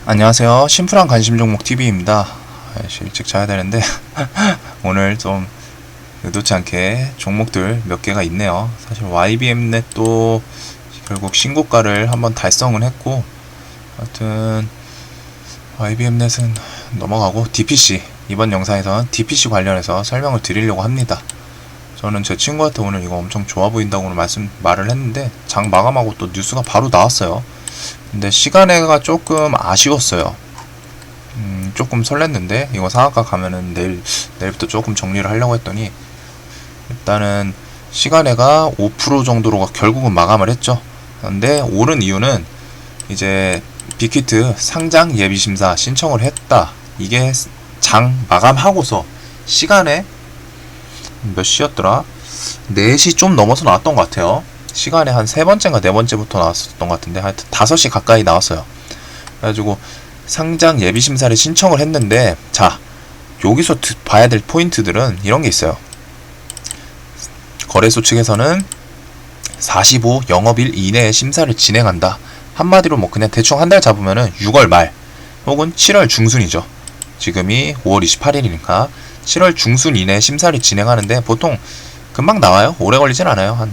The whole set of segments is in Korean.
안녕하세요. 심플한 관심 종목 TV입니다. 일찍 자야 되는데 오늘 좀 의도치 않게 종목들 몇 개가 있네요. 사실 YBM넷도 결국 신고가를 한번 달성을 했고, 하여튼 YBM넷은 넘어가고 DPC, 이번 영상에서는 DPC 관련해서 설명을 드리려고 합니다. 저는 제 친구한테 오늘 이거 엄청 좋아 보인다고 말을 했는데 장 마감하고 또 뉴스가 바로 나왔어요. 근데 시간에가 조금 아쉬웠어요. 조금 설렜는데 이거 상한가 가면은 내일부터 조금 정리를 하려고 했더니 일단은 시간에가 5% 정도로 결국은 마감을 했죠. 근데 오른 이유는 이제 빅히트 상장 예비심사 신청을 했다. 이게 장 마감하고서 시간에 몇 시였더라? 4시 좀 넘어서 나왔던 것 같아요. 시간에 한 3번째인가 4번째부터 나왔었던 것 같은데 하여튼 5시 가까이 나왔어요. 그래가지고 상장 예비심사를 신청을 했는데, 자, 여기서 봐야 될 포인트들은 이런 게 있어요. 거래소 측에서는 45 영업일 이내에 심사를 진행한다. 한마디로 뭐 그냥 대충 한 달 잡으면은 6월 말 혹은 7월 중순이죠. 지금이 5월 28일이니까 7월 중순 이내에 심사를 진행하는데 보통 금방 나와요. 오래 걸리진 않아요. 한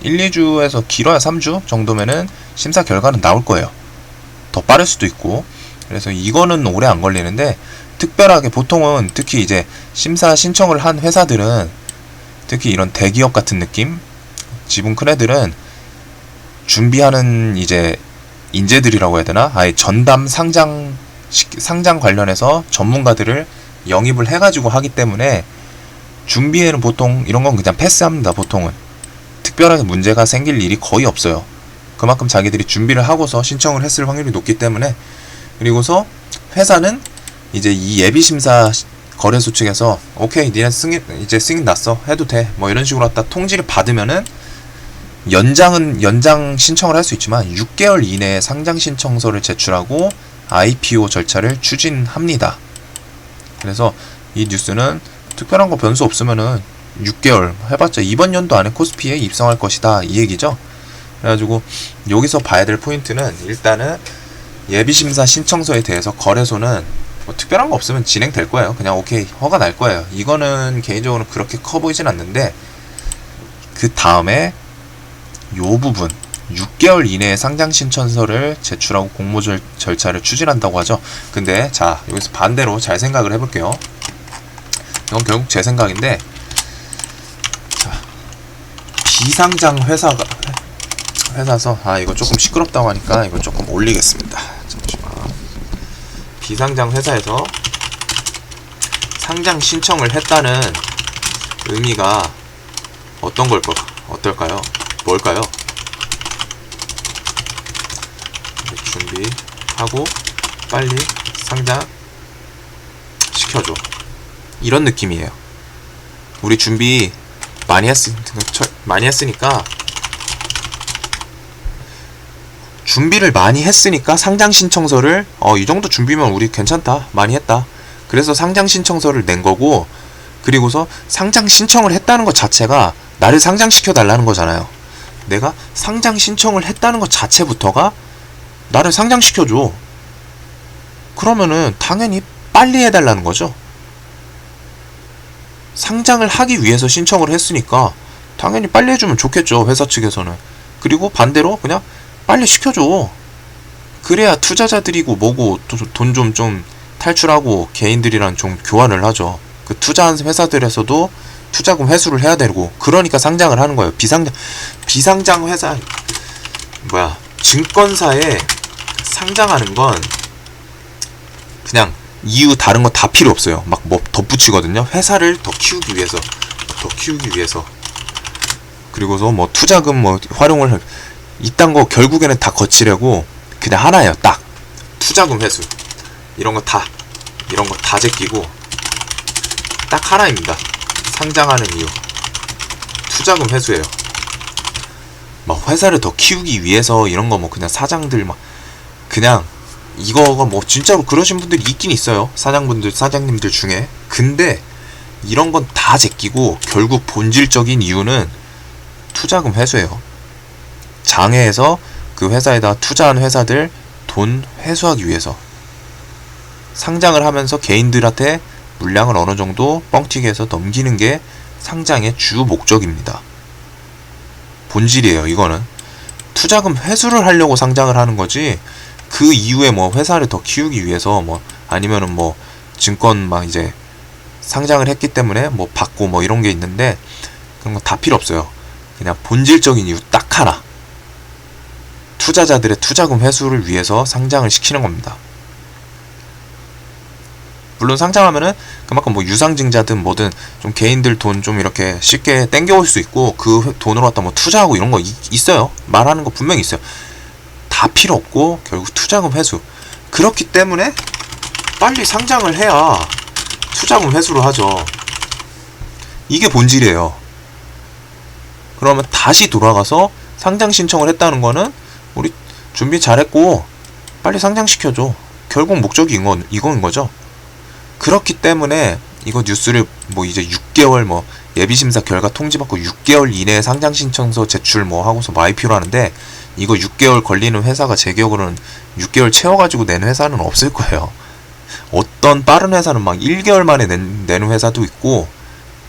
1, 2주에서 길어야 3주 정도면은 심사 결과는 나올 거예요. 더 빠를 수도 있고. 그래서 이거는 오래 안 걸리는데, 특별하게 보통은 특히 이제 심사 신청을 한 회사들은, 특히 이런 대기업 같은 느낌, 지분 큰 애들은 준비하는 이제 인재들이라고 해야 되나? 아예 전담 상장 관련해서 전문가들을 영입을 해가지고 하기 때문에 준비에는 보통 이런 건 그냥 패스합니다. 보통은 특별하게 문제가 생길 일이 거의 없어요. 그만큼 자기들이 준비를 하고서 신청을 했을 확률이 높기 때문에. 그리고서 회사는 이제 이 예비심사 거래소 측에서 오케이 니네 승인 났어 해도 돼 뭐 이런 식으로 갖다 통지를 받으면은 연장 신청을 할 수 있지만 6개월 이내에 상장 신청서를 제출하고 IPO 절차를 추진합니다. 그래서 이 뉴스는 특별한 거 변수 없으면은 6개월 해봤자 이번 연도 안에 코스피에 입성할 것이다 이 얘기죠. 그래가지고 여기서 봐야 될 포인트는 일단은 예비심사 신청서에 대해서 거래소는 뭐 특별한 거 없으면 진행될 거예요. 그냥 오케이 허가 날 거예요. 이거는 개인적으로 그렇게 커 보이진 않는데, 그 다음에 요 부분 6개월 이내에 상장 신청서를 제출하고 공모 절차를 추진한다고 하죠. 근데 자, 여기서 반대로 잘 생각을 해볼게요. 이건 결국 제 생각인데, 자, 비상장 회사서 이거 조금 시끄럽다고 하니까 이거 조금 올리겠습니다. 잠시만. 비상장 회사에서 상장 신청을 했다는 의미가 어떨까요? 뭘까요? 준비하고 빨리 상장 시켜줘, 이런 느낌이에요. 우리 준비 많이 했으니까 준비를 많이 했으니까 상장 신청서를 이 정도 준비면 우리 괜찮다, 많이 했다, 그래서 상장 신청서를 낸 거고, 그리고서 상장 신청을 했다는 것 자체가 나를 상장시켜 달라는 거잖아요. 내가 상장 신청을 했다는 것 자체부터가 나를 상장시켜줘. 그러면은 당연히 빨리 해달라는 거죠. 상장을 하기 위해서 신청을 했으니까 당연히 빨리 해주면 좋겠죠, 회사 측에서는. 그리고 반대로 그냥 빨리 시켜줘. 그래야 투자자들이고 뭐고 돈 좀 탈출하고 개인들이랑 좀 교환을 하죠. 그 투자한 회사들에서도 투자금 회수를 해야 되고, 그러니까 상장을 하는 거예요. 비상장 회사 증권사에 상장하는 건 그냥 이유 다른 거 다 필요 없어요. 막 뭐 덧붙이거든요. 회사를 더 키우기 위해서. 그리고서 뭐 투자금 뭐 활용을 이딴 거 결국에는 다 거치려고 그냥 하나예요. 딱 투자금 회수 이런 거 다 제끼고 딱 하나입니다. 상장하는 이유 투자금 회수예요. 막 회사를 더 키우기 위해서 이런 거 뭐 그냥 사장들 막 그냥 이거가 뭐 진짜로 그러신 분들이 있긴 있어요. 사장님들 중에. 근데 이런 건 다 제끼고 결국 본질적인 이유는 투자금 회수예요. 장외에서 그 회사에다 투자한 회사들 돈 회수하기 위해서. 상장을 하면서 개인들한테 물량을 어느 정도 뻥튀기 해서 넘기는 게 상장의 주 목적입니다. 본질이에요. 이거는 투자금 회수를 하려고 상장을 하는 거지, 그 이후에 뭐 회사를 더 키우기 위해서 뭐 아니면은 뭐 증권 막 이제 상장을 했기 때문에 뭐 받고 뭐 이런 게 있는데, 그런 거 다 필요 없어요. 그냥 본질적인 이유 딱 하나, 투자자들의 투자금 회수를 위해서 상장을 시키는 겁니다. 물론 상장하면은 그만큼 뭐 유상증자든 뭐든 좀 개인들 돈 좀 이렇게 쉽게 땡겨올 수 있고, 그 돈으로 갖다 뭐 투자하고 이런 거 있어요. 말하는 거 분명히 있어요. 다 필요 없고 결국 투자금 회수. 그렇기 때문에 빨리 상장을 해야 투자금 회수를 하죠. 이게 본질이에요. 그러면 다시 돌아가서 상장 신청을 했다는 거는 우리 준비 잘했고 빨리 상장시켜줘. 결국 목적이 이거인 거죠. 그렇기 때문에 이거 뉴스를 뭐 이제 6개월 뭐 예비심사 결과 통지받고 6개월 이내에 상장 신청서 제출 뭐 하고서 뭐 IPO를 하는데, 이거 6개월 걸리는 회사가 제 기억으로는 6개월 채워가지고 낸 회사는 없을 거예요. 어떤 빠른 회사는 막 1개월 만에 내는 회사도 있고,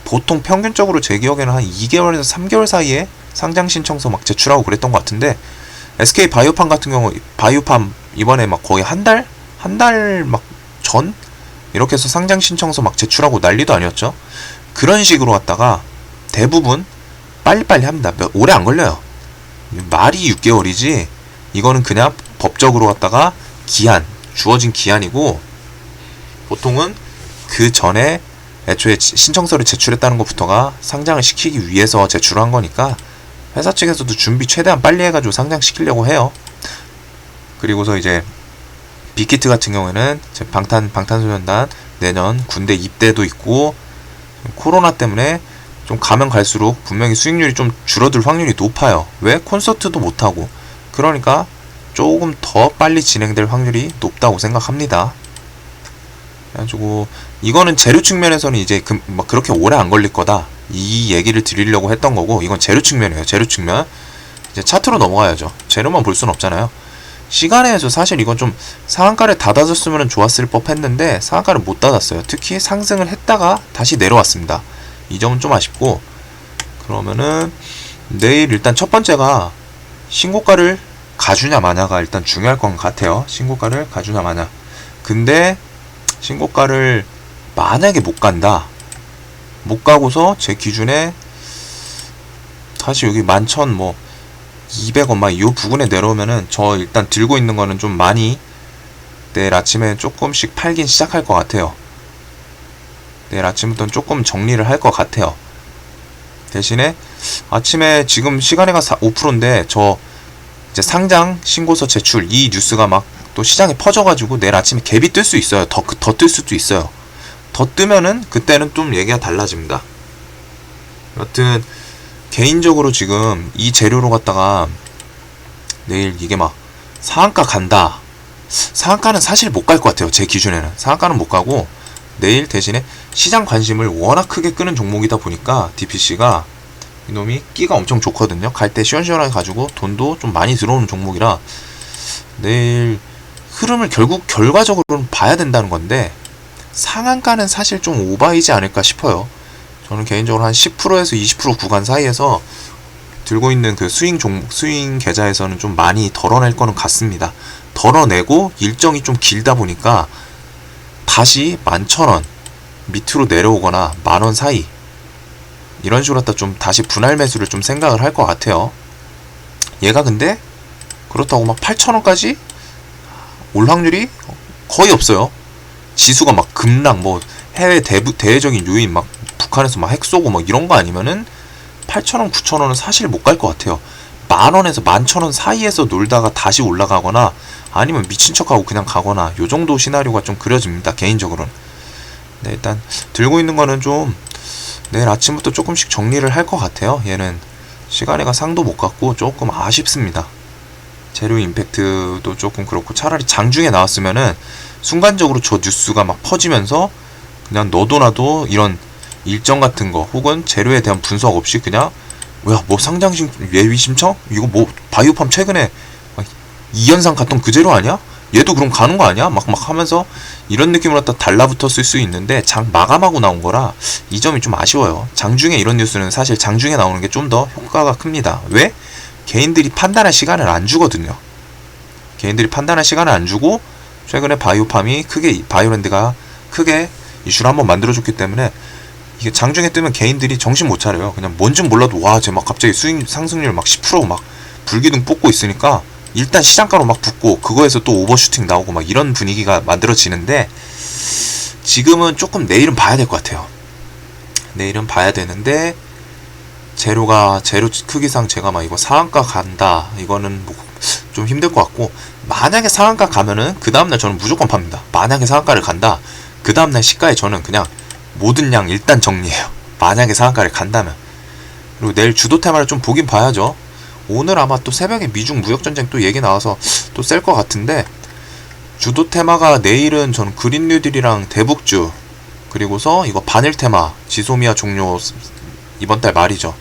보통 평균적으로 제 기억에는 한 2개월에서 3개월 사이에 상장 신청서 막 제출하고 그랬던 것 같은데, SK 바이오팜 같은 경우, 바이오팜 이번에 막 거의 한 달 막 전? 이렇게 해서 상장 신청서 막 제출하고 난리도 아니었죠. 그런 식으로 갔다가 대부분 빨리빨리 합니다. 오래 안 걸려요. 말이 6개월이지 이거는 그냥 법적으로 갔다가 주어진 기한이고, 보통은 그 전에 애초에 신청서를 제출했다는 것부터가 상장을 시키기 위해서 제출한 거니까 회사 측에서도 준비 최대한 빨리 해가지고 상장시키려고 해요. 그리고서 이제 빅히트 같은 경우에는 방탄소년단 내년 군대 입대도 있고, 코로나 때문에 좀 가면 갈수록 분명히 수익률이 좀 줄어들 확률이 높아요. 왜? 콘서트도 못하고. 그러니까 조금 더 빨리 진행될 확률이 높다고 생각합니다. 그래가지고 이거는 재료 측면에서는 이제 막 그렇게 오래 안 걸릴 거다, 이 얘기를 드리려고 했던 거고, 이건 재료 측면이에요. 재료 측면. 이제 차트로 넘어가야죠. 재료만 볼 수는 없잖아요. 시간에서 사실 이건 좀 상한가를 닫아줬으면 좋았을 법 했는데 상한가를 못 닫았어요. 특히 상승을 했다가 다시 내려왔습니다. 이 점은 좀 아쉽고, 그러면은 내일 일단 첫 번째가 신고가를 가주냐 마냐가 일단 중요할 것 같아요. 신고가를 가주냐 마냐. 근데 신고가를 만약에 못 간다, 못 가고서 제 기준에 다시 여기 11,000 뭐 200원 막 이 부근에 내려오면은 저 일단 들고 있는 거는 좀 많이 내일 아침에 조금씩 팔긴 시작할 것 같아요. 내일 아침부터는 조금 정리를 할 것 같아요. 대신에 아침에 지금 시간에가 5%인데 저 이제 상장 신고서 제출 이 뉴스가 막 또 시장에 퍼져가지고 내일 아침에 갭이 뜰 수 있어요. 더 뜰 수도 있어요. 더 뜨면은 그때는 좀 얘기가 달라집니다. 여튼 개인적으로 지금 이 재료로 갖다가 내일 이게 막 상한가 간다, 상한가는 사실 못 갈 것 같아요. 제 기준에는 상한가는 못 가고, 내일 대신에 시장 관심을 워낙 크게 끄는 종목이다 보니까 DPC가 이놈이 끼가 엄청 좋거든요. 갈 때 시원시원하게 가지고 돈도 좀 많이 들어오는 종목이라 내일 흐름을 결국 결과적으로는 봐야 된다는 건데, 상한가는 사실 좀 오바이지 않을까 싶어요. 저는 개인적으로 한 10%에서 20% 구간 사이에서 들고 있는 그 스윙 계좌에서는 좀 많이 덜어낼 거는 같습니다. 덜어내고 일정이 좀 길다 보니까 다시 11,000원 밑으로 내려오거나 10,000원 사이 이런 식으로 갖다 좀 다시 분할 매수를 좀 생각을 할 것 같아요. 얘가 근데 그렇다고 막 8,000원까지 올 확률이 거의 없어요. 지수가 막 급락, 뭐 해외 대외적인 요인 막 북한에서 막 핵 쏘고 막 이런 거 아니면은 8,000원, 9,000원은 사실 못 갈 것 같아요. 10,000원에서 11,000원 사이에서 놀다가 다시 올라가거나 아니면 미친 척하고 그냥 가거나 요 정도 시나리오가 좀 그려집니다. 개인적으로는. 네, 일단 들고 있는 거는 좀 내일 아침부터 조금씩 정리를 할 것 같아요. 얘는 시간에가 상도 못 갔고 조금 아쉽습니다. 재료 임팩트도 조금 그렇고, 차라리 장중에 나왔으면은 순간적으로 저 뉴스가 막 퍼지면서 그냥 너도 나도 이런 일정 같은 거 혹은 재료에 대한 분석 없이 그냥 뭐야 뭐 상장신 예비 신청? 이거 뭐 바이오팜 최근에 2연상 갔던 그 재료 아니야? 얘도 그럼 가는 거 아니야? 막 하면서 이런 느낌으로 딱 달라붙었을 수 있는데 장 마감하고 나온 거라 이 점이 좀 아쉬워요. 장중에 이런 뉴스는 사실 장중에 나오는 게 좀 더 효과가 큽니다. 왜? 개인들이 판단할 시간을 안 주거든요. 개인들이 판단할 시간을 안 주고 최근에 바이오랜드가 크게 이슈를 한번 만들어줬기 때문에 이게 장중에 뜨면 개인들이 정신 못 차려요. 그냥 뭔진 몰라도 와, 쟤 막 갑자기 상승률 막 10% 막 불기둥 뽑고 있으니까 일단 시장가로 막 붙고 그거에서 또 오버슈팅 나오고 막 이런 분위기가 만들어지는데 지금은 조금 내일은 봐야 될 것 같아요. 내일은 봐야 되는데 재료 크기상 제가 막 이거 상한가 간다 이거는 뭐 좀 힘들 것 같고, 만약에 상한가 가면은 그 다음날 저는 무조건 팝니다. 만약에 상한가를 간다 그 다음날 시가에 저는 그냥 모든 양 일단 정리해요. 만약에 상한가를 간다면. 그리고 내일 주도 테마를 좀 보긴 봐야죠. 오늘 아마 또 새벽에 미중 무역전쟁 또 얘기 나와서 또 셀 것 같은데, 주도 테마가 내일은 저는 그린 뉴딜이랑 대북주, 그리고서 이거 반일 테마 지소미아 종료 이번 달 말이죠.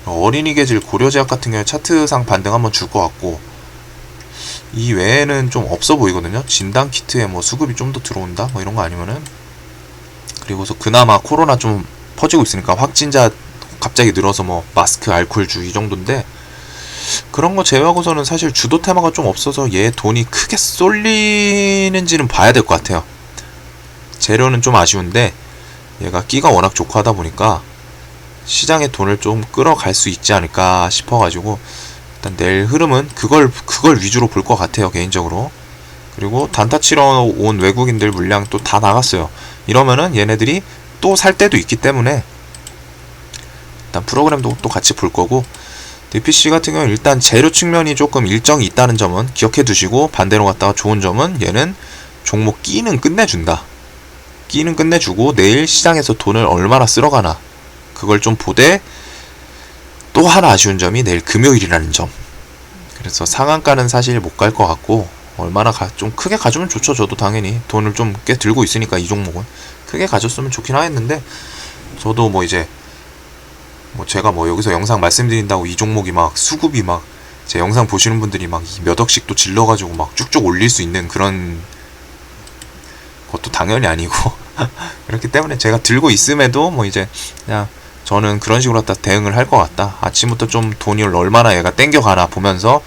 어린이 계질 고려제약 같은 경우에 차트상 반등 한번 줄 것 같고, 이 외에는 좀 없어 보이거든요. 진단 키트에 뭐 수급이 좀 더 들어온다 뭐 이런 거 아니면은. 그리고서 그나마 코로나 좀 퍼지고 있으니까 확진자 갑자기 늘어서 뭐 마스크 알코올주 이 정도인데, 그런 거 제외하고서는 사실 주도 테마가 좀 없어서 얘 돈이 크게 쏠리는지는 봐야 될 것 같아요. 재료는 좀 아쉬운데 얘가 끼가 워낙 좋고 하다 보니까 시장에 돈을 좀 끌어갈 수 있지 않을까 싶어가지고 일단 내일 흐름은 그걸 위주로 볼 것 같아요, 개인적으로. 그리고 단타 치러 온 외국인들 물량 또 다 나갔어요. 이러면은 얘네들이 또 살 때도 있기 때문에 일단 프로그램도 또 같이 볼 거고, DPC 같은 경우는 일단 재료 측면이 조금 일정이 있다는 점은 기억해 두시고, 반대로 갔다가 좋은 점은 얘는 종목 끼는 끝내준다. 끼는 끝내주고 내일 시장에서 돈을 얼마나 쓸어가나 그걸 좀 보되, 또 하나 아쉬운 점이 내일 금요일이라는 점. 그래서 상한가는 사실 못 갈 것 같고, 얼마나 좀 크게 가주면 좋죠. 저도 당연히 돈을 좀 꽤 들고 있으니까 이 종목은 크게 가졌으면 좋긴 하겠는데, 저도 뭐 이제 뭐 제가 뭐 여기서 영상 말씀드린다고 이 종목이 막 수급이 막 제 영상 보시는 분들이 막 몇 억씩 또 질러가지고 막 쭉쭉 올릴 수 있는 그런 것도 당연히 아니고 그렇기 때문에 제가 들고 있음에도 뭐 이제 그냥 저는 그런 식으로 다 대응을 할 것 같다. 아침부터 좀 돈이 얼마나 얘가 땡겨가나 보면서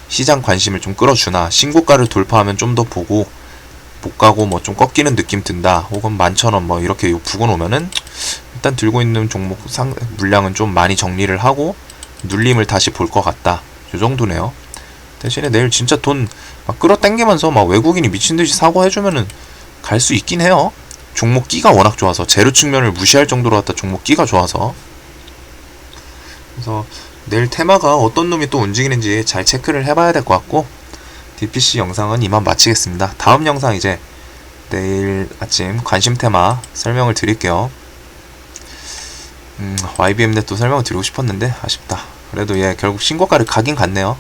시장 관심을 좀 끌어주나, 신고가를 돌파하면 좀 더 보고, 못 가고 뭐 좀 꺾이는 느낌 든다, 혹은 11,000원 뭐 이렇게 부고 놓으면은 일단 들고 있는 종목 물량은 좀 많이 정리를 하고 눌림을 다시 볼 것 같다. 요 정도네요. 대신에 내일 진짜 돈 막 끌어당기면서 막 외국인이 미친듯이 사고 해주면은 갈 수 있긴 해요. 종목 끼가 워낙 좋아서, 재료 측면을 무시할 정도로 갖다 종목 끼가 좋아서. 그래서 내일 테마가 어떤 놈이 또 움직이는지 잘 체크를 해봐야 될 것 같고, DPC 영상은 이만 마치겠습니다. 다음 영상 이제 내일 아침 관심 테마 설명을 드릴게요. YBM넷도 설명을 드리고 싶었는데 아쉽다. 그래도 얘 결국 신고가를 가긴 갔네요.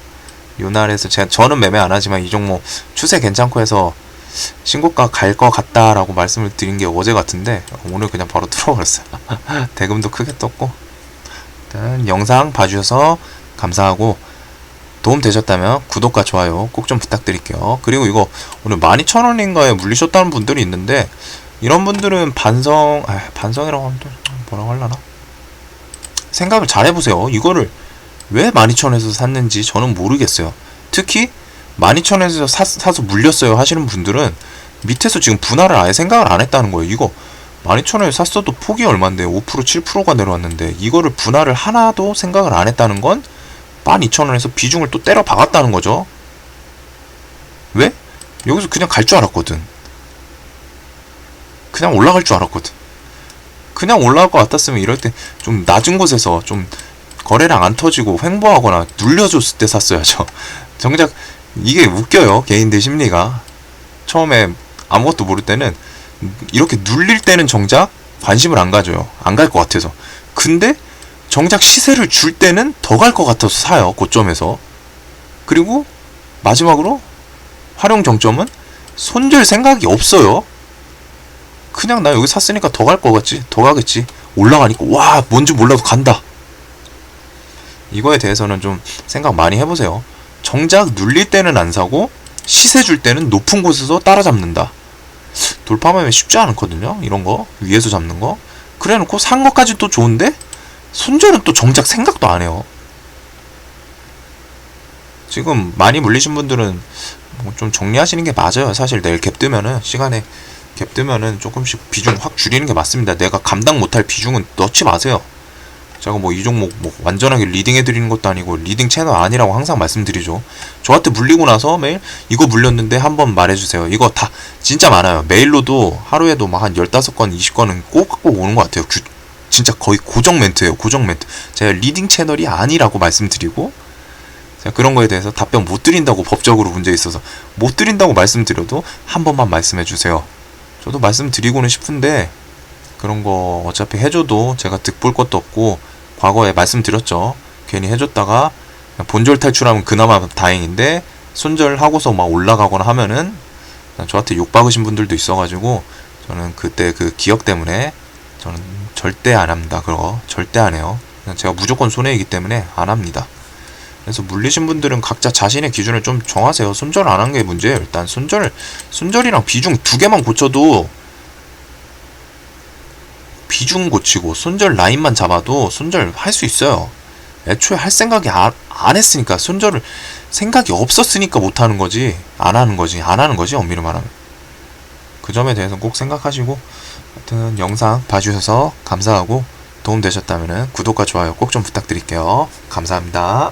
요날에서 저는 매매 안 하지만 이 종목 추세 괜찮고 해서 신고가 갈 것 같다라고 말씀을 드린 게 어제 같은데 오늘 그냥 바로 뚫어버렸어요. 대금도 크게 떴고. 일단 영상 봐주셔서 감사하고, 도움 되셨다면 구독과 좋아요 꼭 좀 부탁드릴게요. 그리고 이거 오늘 12,000원인가에 물리셨다는 분들이 있는데, 이런 분들은 반성이라고 하면 또 뭐라고 하려나? 생각을 잘 해보세요. 이거를 왜 12,000원에서 샀는지 저는 모르겠어요. 특히 12,000원에서 사서 물렸어요 하시는 분들은 밑에서 지금 분할을 아예 생각을 안 했다는 거예요. 이거 12,000원에 샀어도 폭이 얼만데 5% 7%가 내려왔는데 이거를 분할을 하나도 생각을 안 했다는 건 12,000원에서 비중을 또 때려 박았다는 거죠. 왜? 여기서 그냥 갈 줄 알았거든. 그냥 올라갈 줄 알았거든. 그냥 올라갈 것 같았으면 이럴 때 좀 낮은 곳에서 좀 거래량 안 터지고 횡보하거나 눌려줬을 때 샀어야죠. 정작 이게 웃겨요. 개인들 심리가. 처음에 아무것도 모를 때는 이렇게 눌릴 때는 정작 관심을 안 가져요. 안 갈 것 같아서. 근데 정작 시세를 줄 때는 더 갈 것 같아서 사요. 고점에서. 그리고 마지막으로 활용 정점은 손절 생각이 없어요. 그냥 나 여기 샀으니까 더 갈 것 같지? 더 가겠지? 올라가니까 와, 뭔지 몰라도 간다. 이거에 대해서는 좀 생각 많이 해보세요. 정작 눌릴 때는 안 사고 시세 줄 때는 높은 곳에서 따라잡는다. 돌파하면 쉽지 않거든요. 이런 거 위에서 잡는 거. 그래놓고 산 것까지 또 좋은데 손절은 또 정작 생각도 안 해요. 지금 많이 물리신 분들은 뭐좀 정리하시는 게 맞아요. 사실 내일 갭 뜨면은 시간에 갭 뜨면은 조금씩 비중 확 줄이는 게 맞습니다. 내가 감당 못할 비중은 넣지 마세요. 제가 뭐 이 종목 뭐 완전하게 리딩 해드리는 것도 아니고 리딩 채널 아니라고 항상 말씀드리죠. 저한테 물리고 나서 매일 이거 물렸는데 한번 말해주세요. 이거 다 진짜 많아요. 메일로도 하루에도 막 한 15건 20건은 꼭 오는 것 같아요. 진짜 거의 고정 멘트예요. 고정 멘트. 제가 리딩 채널이 아니라고 말씀드리고 제가 그런 거에 대해서 답변 못 드린다고 법적으로 문제 있어서 못 드린다고 말씀드려도 한 번만 말씀해 주세요. 저도 말씀드리고는 싶은데 그런 거 어차피 해줘도 제가 득볼 것도 없고 과거에 말씀드렸죠. 괜히 해줬다가 본절 탈출하면 그나마 다행인데 손절하고서 막 올라가거나 하면은 저한테 욕박으신 분들도 있어가지고 저는 그때 그 기억 때문에 저는 절대 안 합니다. 그거 절대 안 해요. 제가 무조건 손해이기 때문에 안 합니다. 그래서 물리신 분들은 각자 자신의 기준을 좀 정하세요. 손절 안 한 게 문제예요. 일단 손절이랑 비중 두 개만 고쳐도 비중 고치고 손절 라인만 잡아도 손절 할 수 있어요. 애초에 할 생각이 안 했으니까 손절을 생각이 없었으니까 못 하는 거지 안 하는 거지 엄밀히 말하면. 그 점에 대해서 꼭 생각하시고 하여튼 영상 봐주셔서 감사하고 도움 되셨다면 구독과 좋아요 꼭 좀 부탁드릴게요. 감사합니다.